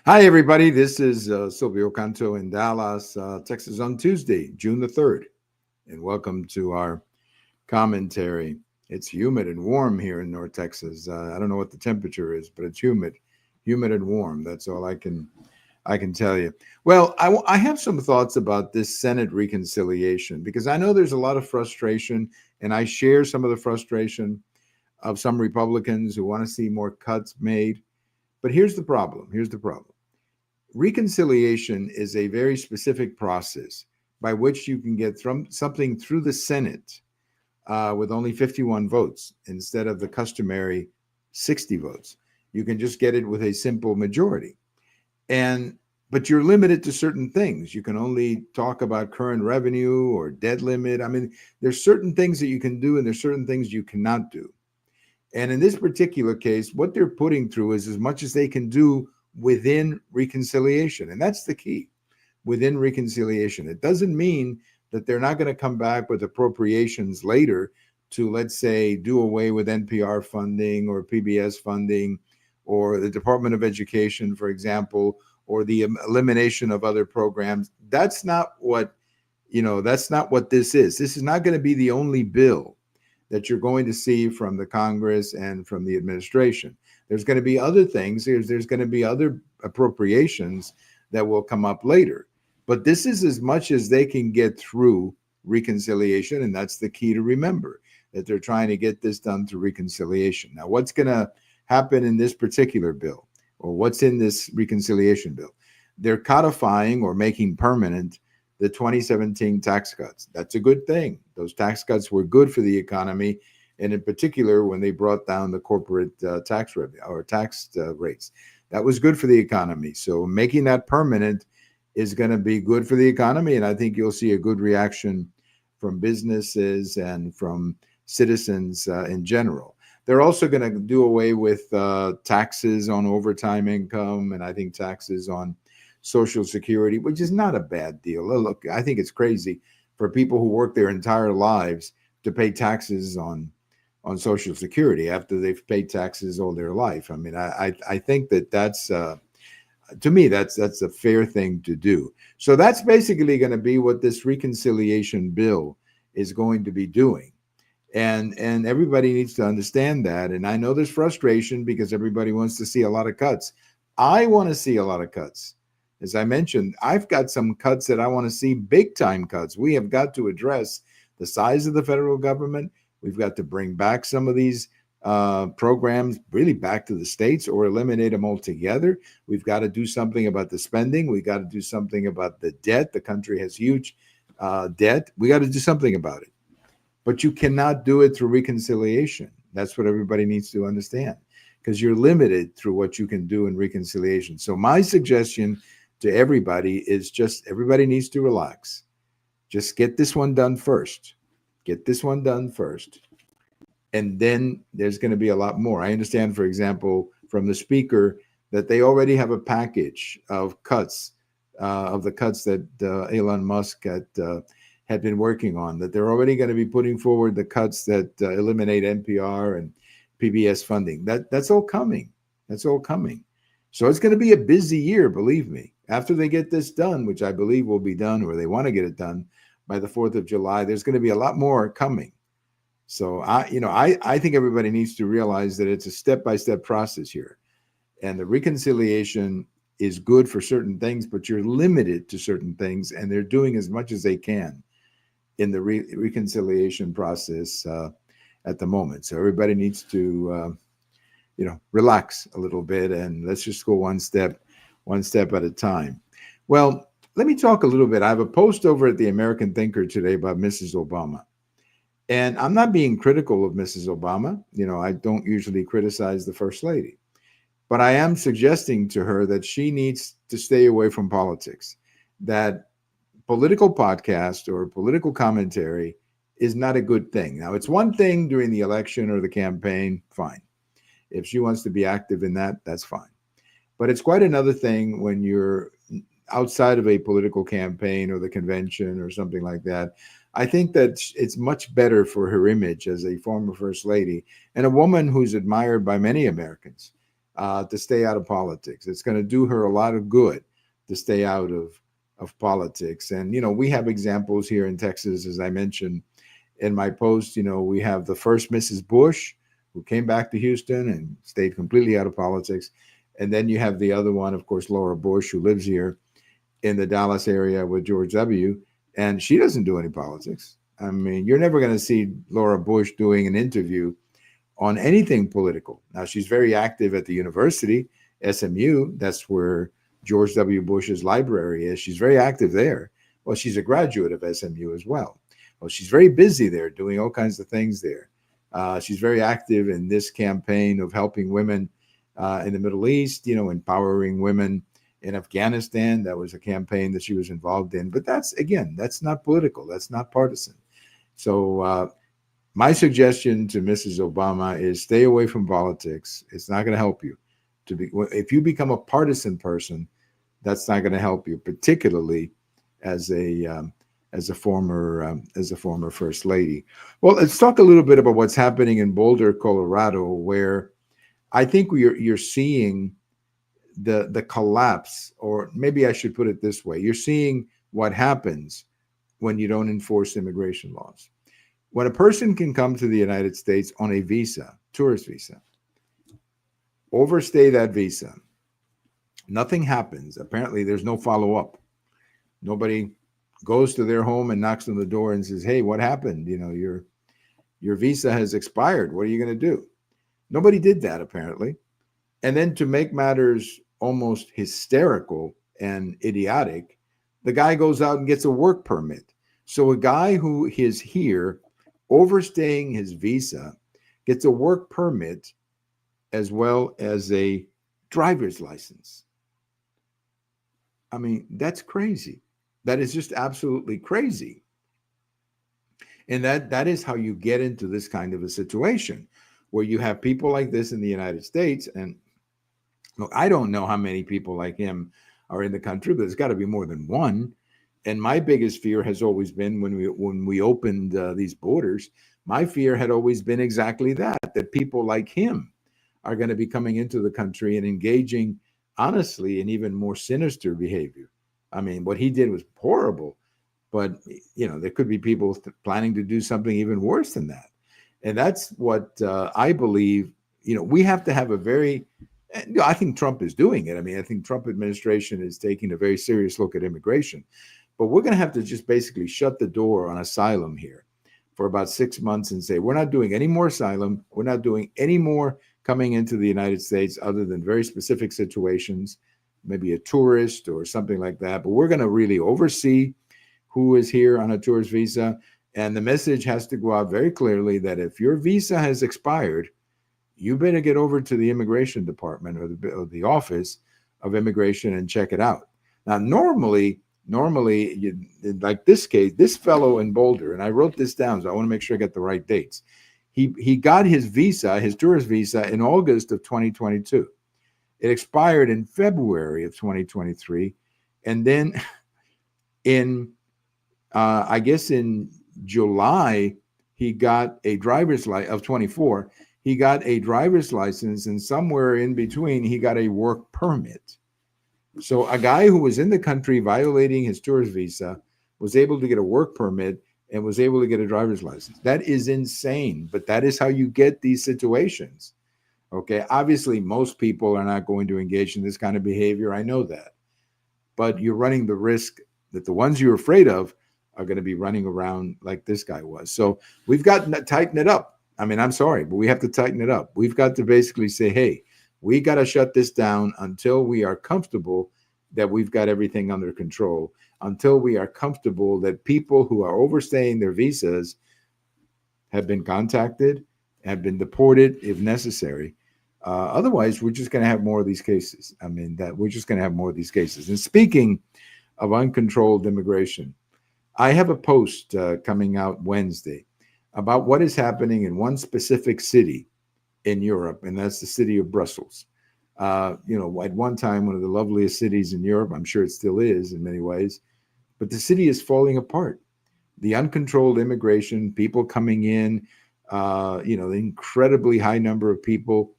Hi, everybody. This is Silvio Canto in Dallas, Texas on Tuesday, June the 3rd. And welcome to our commentary. It's humid and warm here in North Texas. I don't know what the temperature is, but it's humid and warm. That's all I can tell you. Well, I have some thoughts about this Senate reconciliation because I know there's a lot of frustration, and I share some of the frustration of some Republicans who want to see more cuts made. But here's the problem. Here's the problem. Reconciliation is a very specific process by which you can get something through the Senate with only 51 votes instead of the customary 60 votes. You can just get it with a simple majority. But you're limited to certain things. You can only talk about current revenue or debt limit. I mean, there's certain things that you can do and there's certain things you cannot do. And in this particular case, what they're putting through is as much as they can do within reconciliation. And that's the key, within reconciliation. It doesn't mean that they're not going to come back with appropriations later to, let's say, do away with NPR funding or PBS funding or the Department of Education, for example, or the elimination of other programs. That's not what this is. This is not going to be the only bill that you're going to see from the Congress and from the administration. There's going to be other things. There's going to be other appropriations that will come up later. But this is as much as they can get through reconciliation, and that's the key to remember, that they're trying to get this done through reconciliation. Now, what's going to happen in this particular bill, or what's in this reconciliation bill? They're codifying or making permanent the 2017 tax cuts. That's a good thing. Those tax cuts were good for the economy, and in particular, when they brought down the corporate tax revenue or tax rates. That was good for the economy. So making that permanent is going to be good for the economy, and I think you'll see a good reaction from businesses and from citizens in general. They're also going to do away with taxes on overtime income, and I think taxes on Social Security, which is not a bad deal. Look, I think it's crazy for people who work their entire lives to pay taxes on Social Security after they've paid taxes all their life. I mean, I think that's to me that's a fair thing to do. So that's basically going to be what this reconciliation bill is going to be doing. And everybody needs to understand that. And I know there's frustration because everybody wants to see a lot of cuts. I want to see a lot of cuts. As I mentioned, I've got some cuts that I want to see, big time cuts. We have got to address the size of the federal government. We've got to bring back some of these programs really back to the states or eliminate them altogether. We've got to do something about the spending. We got to do something about the debt. The country has huge debt. We got to do something about it. But you cannot do it through reconciliation. That's what everybody needs to understand, because you're limited through what you can do in reconciliation. So my suggestion to everybody is just everybody needs to relax. Just get this one done first. Get this one done first. And then there's going to be a lot more. I understand, for example, from the speaker that they already have a package of cuts, of the cuts that Elon Musk had been working on, that they're already going to be putting forward the cuts that eliminate NPR and PBS funding. That's all coming. That's all coming. So it's going to be a busy year, believe me. After they get this done, which I believe will be done, or they want to get it done by the 4th of July, there's going to be a lot more coming. So I think everybody needs to realize that it's a step-by-step process here. And the reconciliation is good for certain things, but you're limited to certain things, and they're doing as much as they can in the reconciliation process at the moment. So everybody needs to relax a little bit, and let's just go one step at a time. Well, let me talk a little bit. I have a post over at the American Thinker today about Mrs. Obama. And I'm not being critical of Mrs. Obama. I don't usually criticize the First Lady. But I am suggesting to her that she needs to stay away from politics, that political podcast or political commentary is not a good thing. Now, it's one thing during the election or the campaign, fine. If she wants to be active in that, that's fine. But it's quite another thing when you're outside of a political campaign or the convention or something like that. I think that it's much better for her image as a former First Lady and a woman who's admired by many Americans, to stay out of politics. It's going to do her a lot of good to stay out of politics. And, we have examples here in Texas, as I mentioned in my post. We have the first Mrs. Bush, who came back to Houston and stayed completely out of politics. And then you have the other one, of course, Laura Bush, who lives here in the Dallas area with George W. And she doesn't do any politics. I mean, you're never going to see Laura Bush doing an interview on anything political. Now, she's very active at the university, SMU. That's where George W. Bush's library is. She's very active there. Well, she's a graduate of SMU as well. Well, she's very busy there doing all kinds of things there. She's very active in this campaign of helping women in the Middle East, empowering women in Afghanistan. That was a campaign that she was involved in. But that's not political. That's not partisan. So my suggestion to Mrs. Obama is stay away from politics. It's not going to help you. If you become a partisan person, that's not going to help you, particularly as a former first lady. Well, let's talk a little bit about what's happening in Boulder, Colorado, where I think you're seeing the collapse, or maybe I should put it this way: you're seeing what happens when you don't enforce immigration laws. When a person can come to the United States on a visa, tourist visa, overstay that visa, nothing happens. Apparently, there's no follow-up. Nobody goes to their home and knocks on the door and says, "Hey, what happened? Your visa has expired. What are you going to do?" Nobody did that, apparently. And then, to make matters almost hysterical and idiotic, the guy goes out and gets a work permit. So a guy who is here overstaying his visa gets a work permit as well as a driver's license. I mean, that's crazy. That is just absolutely crazy. And that is how you get into this kind of a situation where you have people like this in the United States. And look, I don't know how many people like him are in the country, but there's got to be more than one. And my biggest fear has always been when we opened these borders, my fear had always been exactly that people like him are going to be coming into the country and engaging, honestly, in even more sinister behavior. I mean, what he did was horrible, but, there could be people planning to do something even worse than that. And that's what I believe, we have to have a very, I think Trump is doing it. I mean, I think Trump administration is taking a very serious look at immigration. But we're going to have to just basically shut the door on asylum here for about 6 months and say, we're not doing any more asylum. We're not doing any more coming into the United States other than very specific situations, maybe a tourist or something like that. But we're going to really oversee who is here on a tourist visa. And the message has to go out very clearly that if your visa has expired, you better get over to the immigration department or the office of immigration and check it out. Now, normally, like this case, this fellow in Boulder, and I wrote this down, so I want to make sure I get the right dates. He got his visa, his tourist visa, in August of 2022. It expired in February of 2023. And then I guess in July, he got a driver's license of 24. He got a driver's license, and somewhere in between, he got a work permit. So a guy who was in the country violating his tourist visa was able to get a work permit and was able to get a driver's license. That is insane, but that is how you get these situations. Okay, obviously, most people are not going to engage in this kind of behavior. I know that. But you're running the risk that the ones you're afraid of are going to be running around like this guy was. So we've got to tighten it up. I mean, I'm sorry, but we have to tighten it up. We've got to basically say, hey, we got to shut this down until we are comfortable that we've got everything under control, until we are comfortable that people who are overstaying their visas have been contacted, have been deported if necessary. Otherwise, we're just going to have more of these cases. I mean, we're just going to have more of these cases. And speaking of uncontrolled immigration, I have a post coming out Wednesday about what is happening in one specific city in Europe, and that's the city of Brussels. At one time, one of the loveliest cities in Europe. I'm sure it still is in many ways, but the city is falling apart. The uncontrolled immigration, people coming in, the incredibly high number of people.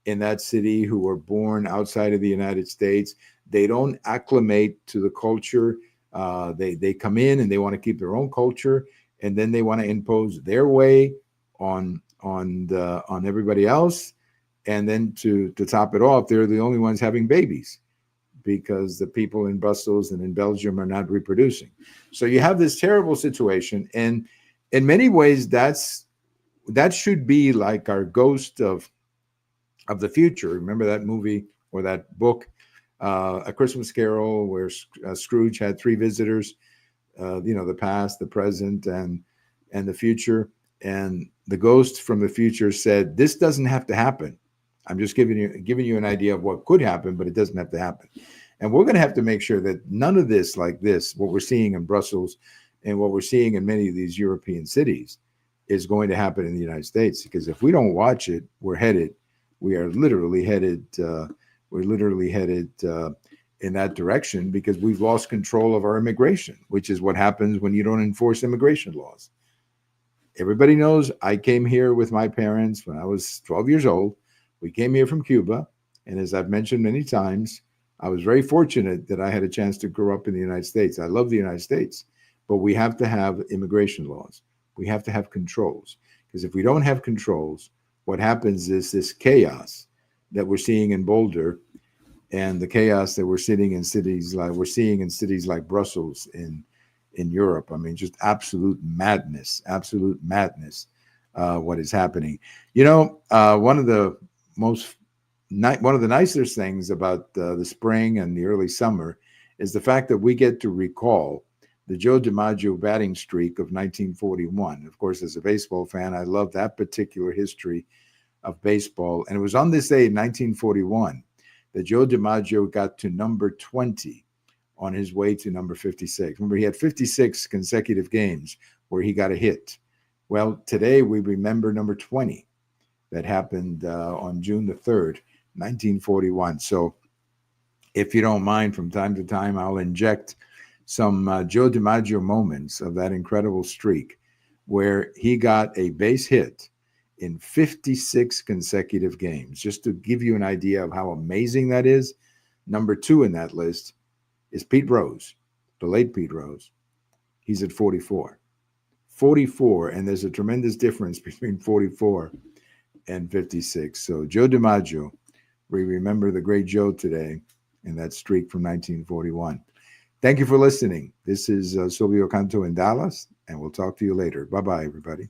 in that city who were born outside of the United States. They don't acclimate to the culture. They come in and they want to keep their own culture, and then they want to impose their way on everybody else. And then to top it off, they're the only ones having babies because the people in Brussels and in Belgium are not reproducing. So you have this terrible situation, and in many ways, that should be like our ghost of the future. Remember that movie or that book, A Christmas Carol, where Scrooge had three visitors, the past, the present, and the future. And the ghost from the future said, "This doesn't have to happen. I'm just giving you an idea of what could happen, but it doesn't have to happen." And we're going to have to make sure that none of this, like this, what we're seeing in Brussels and what we're seeing in many of these European cities, is going to happen in the United States. Because if we don't watch it, we are literally headed in that direction, because we've lost control of our immigration, which is what happens when you don't enforce immigration laws. Everybody knows I came here with my parents when I was 12 years old. We came here from Cuba. And as I've mentioned many times, I was very fortunate that I had a chance to grow up in the United States. I love the United States, but we have to have immigration laws. We have to have controls, because if we don't have controls, what happens is this chaos that we're seeing in Boulder, and the chaos that we're seeing in cities like Brussels in Europe. I mean, just absolute madness, what is happening. One of the nicest things about the spring and the early summer is the fact that we get to recall the Joe DiMaggio batting streak of 1941. Of course, as a baseball fan, I love that particular history of baseball. And it was on this day in 1941 that Joe DiMaggio got to number 20 on his way to number 56. Remember, he had 56 consecutive games where he got a hit. Well, today we remember number 20 that happened on June the 3rd, 1941. So if you don't mind, from time to time, I'll inject some Joe DiMaggio moments of that incredible streak where he got a base hit in 56 consecutive games. Just to give you an idea of how amazing that is, number 2 in that list is Pete Rose, the late Pete Rose. He's at 44. 44, and there's a tremendous difference between 44 and 56. So Joe DiMaggio, we remember the great Joe today and that streak from 1941. Thank you for listening. This is Silvio Canto in Dallas, and we'll talk to you later. Bye-bye, everybody.